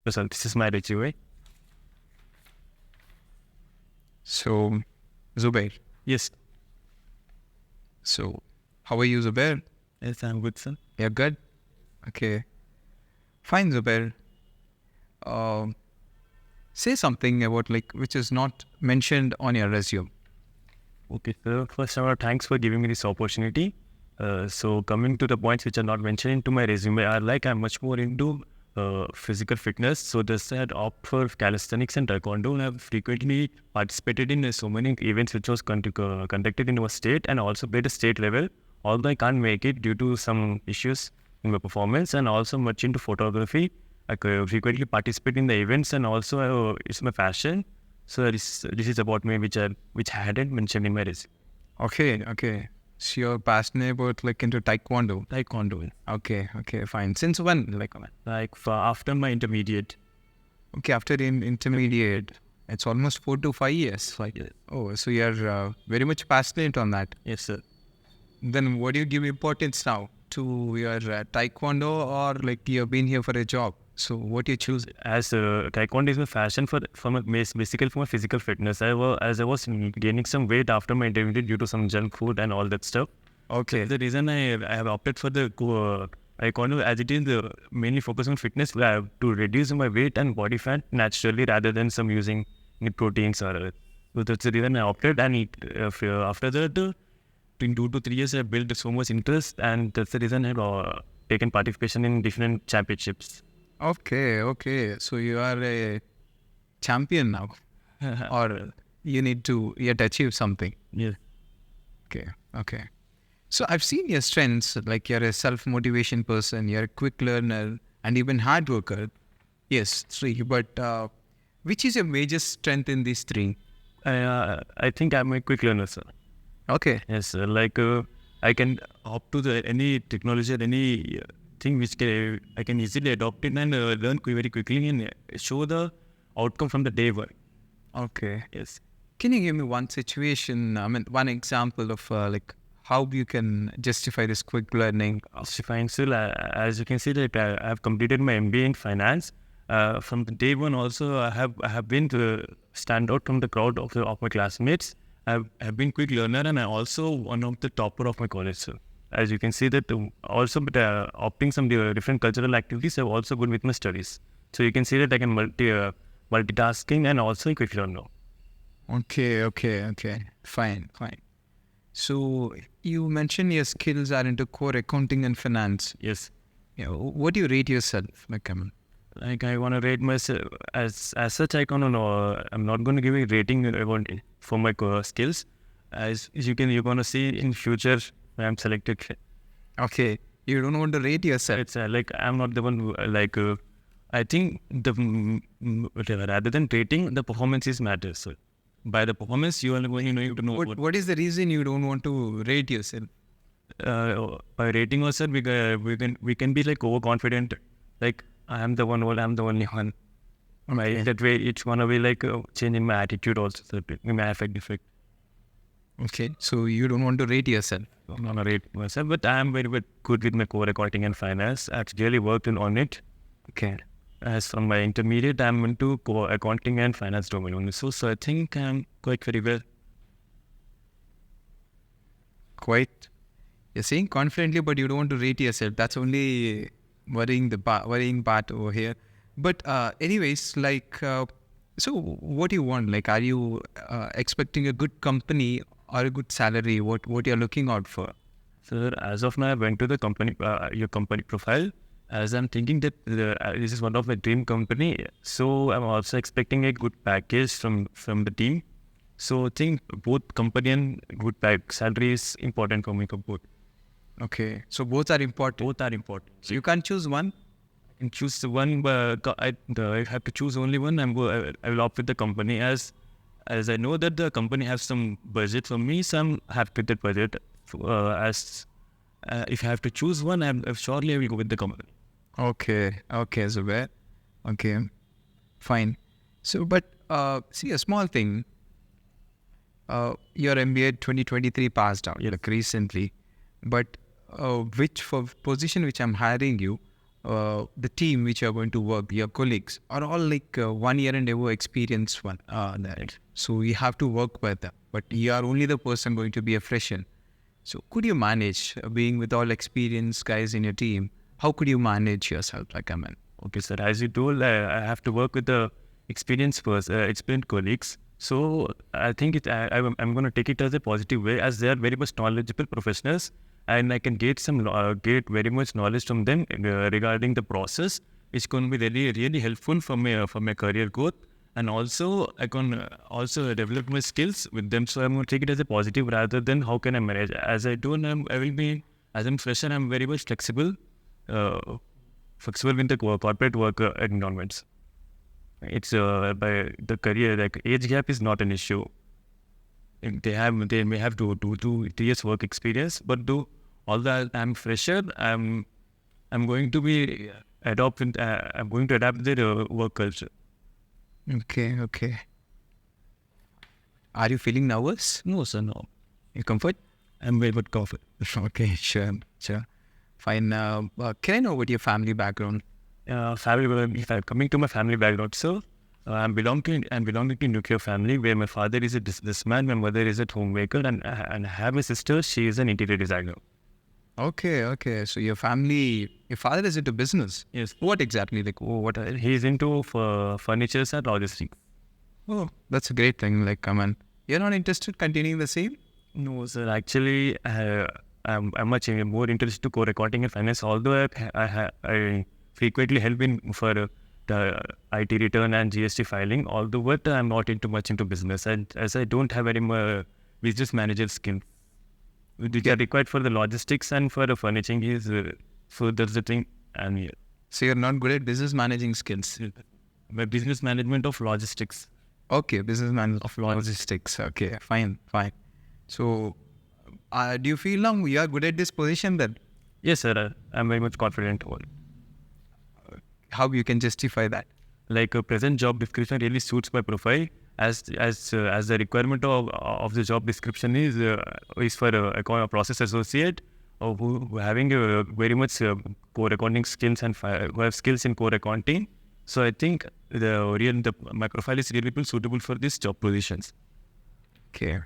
So this is my resume. So, Zubair. Yes. So, how are you, Zubair? Yes, I'm good, sir. You're good? Okay. Fine, Zubair. Say something about which is not mentioned on your resume. Okay, so first of all, thanks for giving me this opportunity. So coming to the points which are not mentioned into my resume, I'm much more into physical fitness. So just I had opt for calisthenics and taekwondo, and I've frequently participated in so many events which was conducted in our state, and also played a state level. Although I can't make it due to some issues in my performance, and also much into photography. I frequently participate in the events, and also it's my passion. So this is about me, which I hadn't mentioned in my resume. Okay. So you're passionate about into taekwondo. Taekwondo. Okay, fine. Since when? After my intermediate. Okay, after intermediate, it's almost 4 to 5 years. 5 years. Oh, so you're very much passionate on that. Yes, sir. Then what do you give importance now to your taekwondo, or you've been here for a job? So what do you choose? As taekwondo is my passion basically for my physical fitness. As I was gaining some weight after my intermediate due to some junk food and all that stuff. Okay. The reason I have opted for the taekwondo, as it is mainly focused on fitness, I have to reduce my weight and body fat naturally rather than some using any proteins or. So that's the reason I opted, and after that, in 2 to 3 years, I built so much interest, and that's the reason I've taken participation in different championships. Okay. So you are a champion now, or you need to yet achieve something. Yeah. Okay. So I've seen your strengths, you're a self-motivation person, you're a quick learner, and even hard worker. Yes, 3. But which is your major strength in these 3? I think I'm a quick learner, sir. Okay. Yes, I can opt to any technology or any thing which I can easily adopt it and learn very quickly and show the outcome from the day one. Okay. Yes. Can you give me one situation, one example of how you can justify this quick learning? Fine. So as you can see that I have completed my MBA in finance. From the day one also, I have been to stand out from the crowd of my classmates. I have been quick learner, and I also one of the topper of my college. So as you can see that also, but opting some different cultural activities, I'm also good with my studies. So you can see that I can multitasking and also a quick learner. Okay. Fine. So you mentioned your skills are into core accounting and finance. Yes. Yeah. What do you rate yourself, I want to rate myself as such. I don't know. I'm not going to give a rating for my skills. As you're going to see in future, I'm selected. Okay. You don't want to rate yourself. It's I'm not the one who I think rather than rating, the performance is matters. So by the performance, you are going to know. What is the reason you don't want to rate yourself? By rating yourself, we can be overconfident. I'm the only one. Okay. That way, it's gonna be change in my attitude also. So it may affect effect. Okay, so you don't want to rate yourself. I'm not gonna rate myself, but I am very good with my core accounting and finance. I've really worked on it. Okay. As from my intermediate, I'm into core accounting and finance domain only. So I think I'm quite very well. Quite. You're saying confidently, but you don't want to rate yourself. That's only worrying part over here. But anyways, so what do you want? Are you expecting a good company or a good salary? What you're looking out for? Sir, as of now, I went to the company, your company profile, as I'm thinking that this is one of my dream company. So I'm also expecting a good package from the team. So I think both company and good salary is important for me. Both. Okay, so both are important. Both are important. So you can't choose one. I can choose one, but I have to choose only one. I will opt with the company as I know that the company has some budget for me. So I'm happy with that budget. If I have to choose one, surely I will go with the company. Okay, Zubair. Okay, fine. So, but see, a small thing. Your MBA 2023 passed out recently, but which for position which I'm hiring you, the team which you are going to work, your colleagues, are all like 1 year and above experienced one. That. So you have to work with them. But you are only the person going to be a fresher. So could you manage being with all experienced guys in your team? How could you manage yourself? Like, I mean, Okay, sir. As you told, I have to work with the experienced colleagues. So I think I'm going to take it as a positive way, as they are very much knowledgeable professionals, and I can get very much knowledge from them regarding the process. It's going to be really helpful for my career growth, and also I can also develop my skills with them. So I'm going to take it as a positive rather than how can I manage. As I don't, I will be as I'm fresher. I'm very much flexible. Flexible with the corporate work environments. It's by the career, like age gap is not an issue. They may have to do 2 3 years work experience, but although I'm fresher, I'm going to be I'm going to adapt their work culture. okay. Are you feeling nervous? No, sir, no. You comfort? I'm very much confident. Okay, sure. Fine. Can I know what your family background? Coming to my family background, so I'm belonging to nuclear family where my father is a businessman, my mother is a homemaker, and I have a sister. She is an interior designer. Okay. So your father is into business. Yes. What exactly? Like, what? He is into furnitures and logistics. Oh, that's a great thing. Like, come on. You're not interested continuing the same? No, sir. Actually, I'm much more interested to core accounting and finance. Although I frequently help for the IT return and GST filing. Although, but I'm not much into business, and as I don't have any business manager skill, which are required for the logistics and for the furnishing. So that's the thing. And yeah, So you're not good at business managing skills. my business management of logistics. Okay, business management of logistics. Okay, fine. So, do you feel now you are good at this position then? Yes, sir. I'm very much confident on. How you can justify that? Like a present job description really suits my profile, as the requirement of the job description is for a process associate, who having very much core accounting skills and who have skills in core accounting. So I think my profile is really suitable for these job positions. Okay.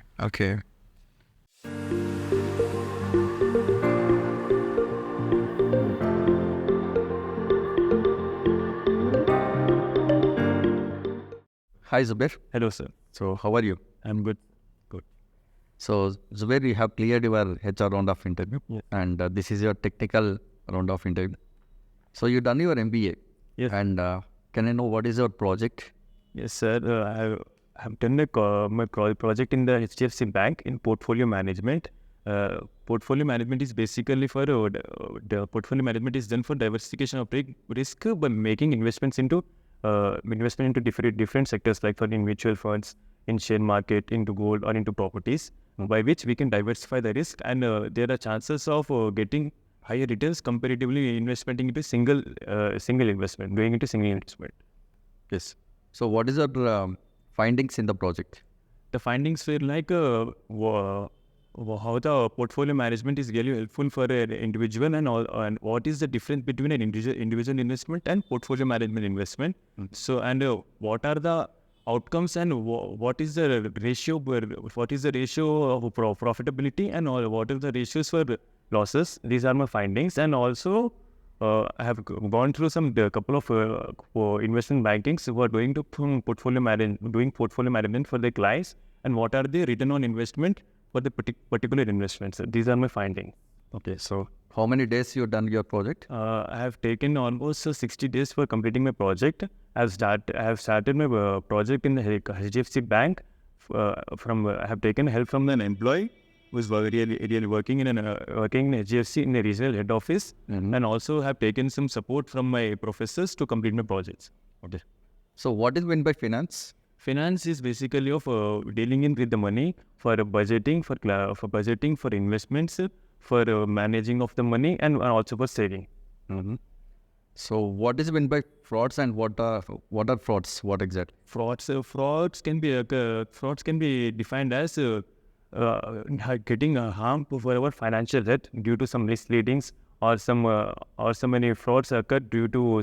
Hi Zubair. Hello, sir. So how are you? I'm good. Good. So Zubair, you have cleared your HR round of interview, Yeah. and this is your technical round of interview. So you done your MBA, Yes. and can I know what is your project? Yes, sir. I have done my project in the HDFC Bank in portfolio management. Portfolio management is basically for the portfolio management is done for diversification of risk by making investments into different sectors, like in mutual funds, in share market, into gold, or into properties, by which we can diversify the risk, and there are chances of getting higher returns comparatively investment into single investment, going into single investment. Yes. So what is your findings in the project? The findings were like how the portfolio management is really helpful for an individual, and what is the difference between an individual investment and portfolio management investment. So, and what are the outcomes, and what is the ratio of profitability, and what are the ratios for losses. These are my findings, and also I have gone through a couple of investment bankings who are doing portfolio management for their clients, and what are the return on investment for the particular investments. These are my findings. Okay. So how many days you done your project? I have taken almost 60 days for completing my project. I have started my project in the HDFC Bank. I have taken help from an employee who is really working in HDFC in a regional head office, and also have taken some support from my professors to complete my projects. Okay. So what is meant by finance? Finance is basically of dealing in with the money for budgeting, for investments, for managing of the money, and also for saving. So what is meant by frauds, and what are frauds? What exactly? Frauds can be defined as getting harm for our financial health due to some misleadings or some many frauds occur uh, due to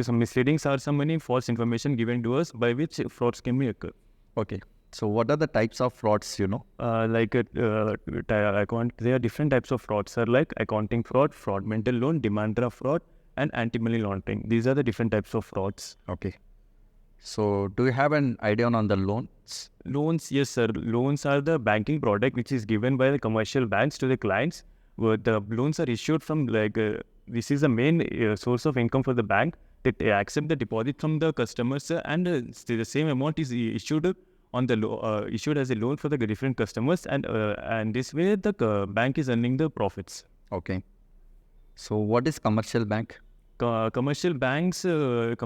some misleadings or some many false information given to us by which frauds can be occur. Okay. So what are the types of frauds, There are different types of frauds, sir, like accounting fraud, fraudulent loan, demand draft fraud, and anti-money laundering. These are the different types of frauds. Okay. So do you have an idea on the loans? Loans, yes, sir. Loans are the banking product which is given by the commercial banks to the clients. Where the loans are issued from this is the main source of income for the bank. They accept the deposit from the customers and the same amount is issued issued as a loan for the different customers, and this way the bank is earning the profits. Okay. So what is commercial bank? Commercial banks are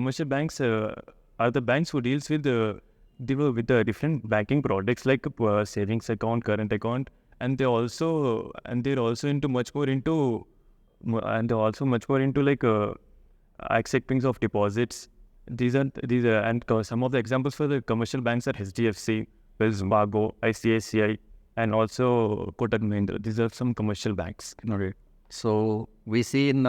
the banks who deals with the different banking products like savings account, current account, and they're also into much more into like acceptance of deposits. These are some of the examples for the commercial banks are HDFC, Wells Fargo, ICICI, and also Kotak Mahindra. These are some commercial banks. Okay. So we see in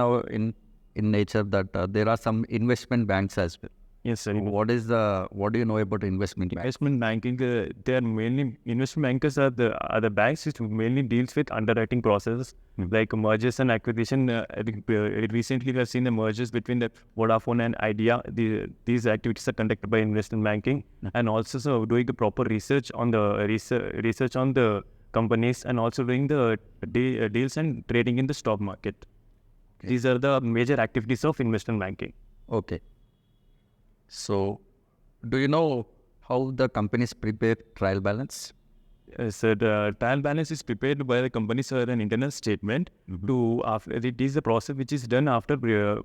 nature that there are some investment banks as well. Yes, sir. What do you know about investment banks? Investment banking, they are mainly investment bankers are the banks which mainly deals with underwriting processes like mergers and acquisition. Recently, we have seen the mergers between the Vodafone and Idea. These activities are conducted by investment banking, and also doing the proper research on the companies, and also doing the deals and trading in the stock market. Okay. These are the major activities of investment banking. Okay. So, do you know how the companies prepare trial balance? So the trial balance is prepared by the companies for an internal statement. It is the process which is done after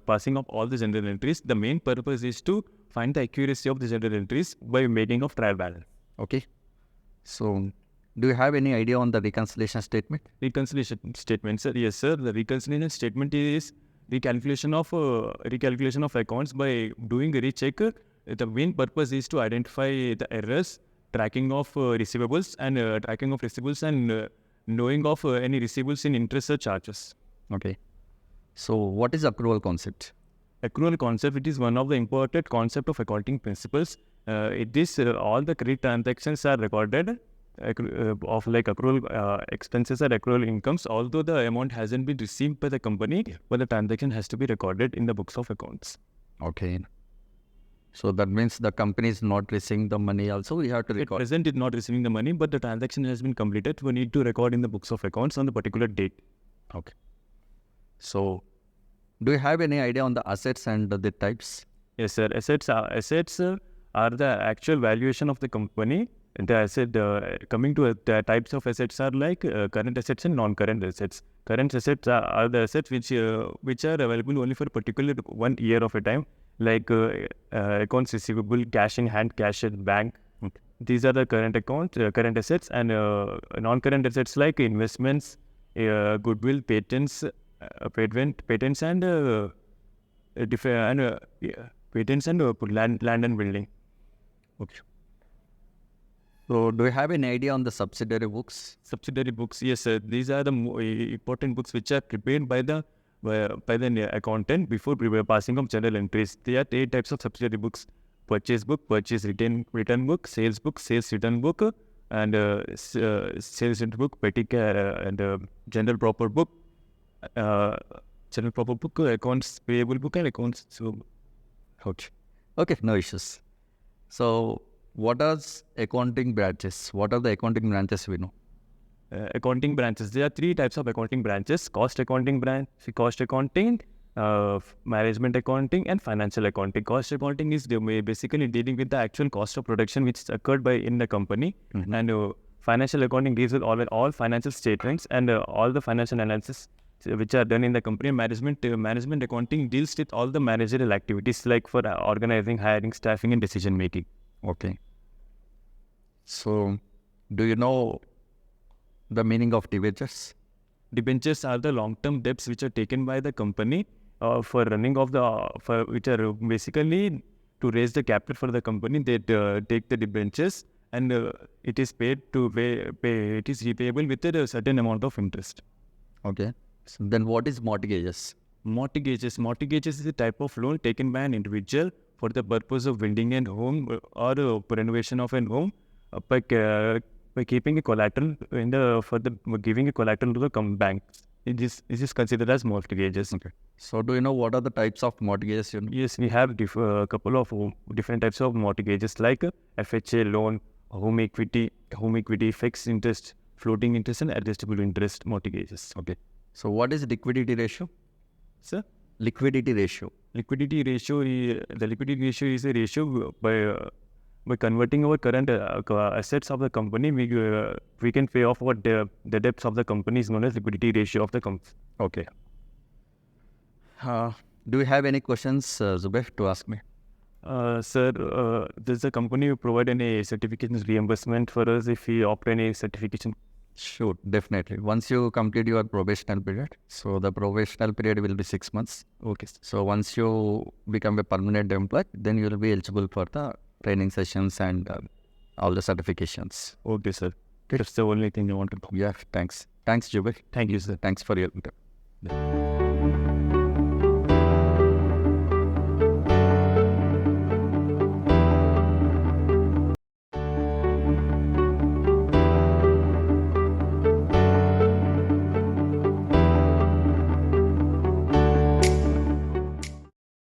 passing of all the general entries. The main purpose is to find the accuracy of the general entries by making of trial balance. Okay. So, do you have any idea on the reconciliation statement? Reconciliation statement, sir. Yes, sir. The reconciliation statement is recalculation of accounts by doing a recheck. The main purpose is to identify the errors, tracking of receivables and knowing of any receivables in interest or charges. Okay. So what is accrual concept? Accrual concept, it is one of the important concept of accounting principles. All the credit transactions are recorded of like accrual expenses or accrual incomes, although the amount hasn't been received by the company, but the transaction has to be recorded in the books of accounts. Okay. So that means the company is not receiving the money also, we have to record. At present, it's not receiving the money, but the transaction has been completed. We need to record in the books of accounts on the particular date. Okay. So, do you have any idea on the assets and the types? Yes, sir. Assets are the actual valuation of the company. The asset coming to the types of assets are like current assets and non-current assets. Current assets are the assets which are available only for a particular 1 year of a time, like accounts receivable, cash in hand, cash in bank. Okay. These are the current assets, and non-current assets like investments, goodwill, patents, patents and land and building. Okay. So, do you have any idea on the subsidiary books? Subsidiary books, yes, sir. These are the important books which are prepared by the accountant before passing of journal entries. There are 8 types of subsidiary books: purchase book, purchase return book, sales return book, and sales return book, and general proper book, accounts payable book, and accounts. So, okay, no issues. So, what are accounting branches? What are the accounting branches we know? Accounting branches. There are 3 types of accounting branches: cost accounting, management accounting, and financial accounting. Cost accounting is basically dealing with the actual cost of production which is occurred in the company, and financial accounting deals with all financial statements and all the financial analysis which are done in the company. Management accounting deals with all the managerial activities like for organizing, hiring, staffing, and decision making. Okay. So, do you know the meaning of debentures? Debentures are the long-term debts which are taken by the company for running of which are basically to raise the capital for the company. They take the debentures, and it is paid to pay. It is repayable with a certain amount of interest. Okay. So then what is mortgages? Mortgages is a type of loan taken by an individual for the purpose of building a home or renovation of a home by keeping a collateral giving a collateral to the bank. It is considered as mortgages. Okay. So do you know what are the types of mortgages? Yes, we have couple of different types of mortgages like FHA loan, home equity, fixed interest, floating interest, and adjustable interest mortgages. Okay. So what is liquidity ratio? Sir? Liquidity ratio. The liquidity ratio is a ratio by converting our current assets of the company, we can pay off what the debts of the company is known as liquidity ratio of the company. Okay. Do you have any questions, Zubair, to ask me? Sir, does the company provide any certification reimbursement for us if we opt any certification? Sure, definitely. Once you complete your probational period, so the probational period will be 6 months. Okay. So once you become a permanent employee, then you will be eligible for the training sessions and all the certifications. Okay, sir. That's the only thing I want to know. Yeah, thanks. Thanks, Zubair. Thank you, sir. Thanks for your time.